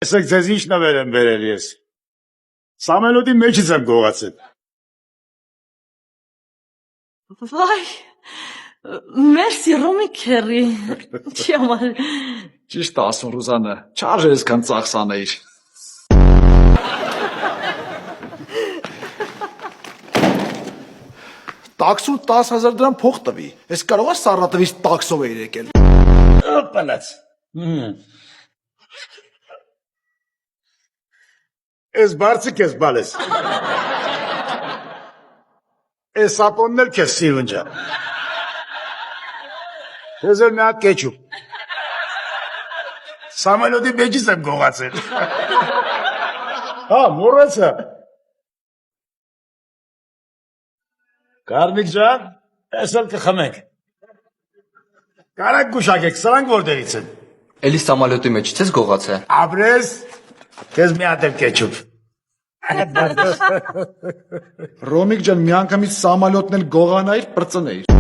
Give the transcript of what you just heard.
Ասեք ձեզ ինչ նվեր եմ բերել ես։ Սամելոտի մեջից եմ գողացել։ Վայ, մերսի Ռոմիկ քերի։ Չի ամալ։ Ճիշտ ասում Ռուզանը, չարժ ես կան ծախսանեիր։ Տաքսում 10,000 դրամ փող տվի, ես կարող ես Սարատովից տաքսով էիր եկել։ Պնաց։ Ես բարձիկ ես բալես։ Ես ապոնն էլ կես սիրունջա։ Ես էլ մի հատ կեչուպ։ Սամելոտի մեջից եմ գողացել։ Հա, մորեցա։ Կարմիկ ջան, ես էլ կխմենք։ Կարակ գուշակեք, սրանք որտեղից են։ Էլի սամալյոտի մեջից ես գողացե։ Ապրես, քեզ մի հատ էլ կեչուպ։ Ռոմիկ ջան, մի անգամից սամալյոտն էլ գողանայիր, պրծնեիր։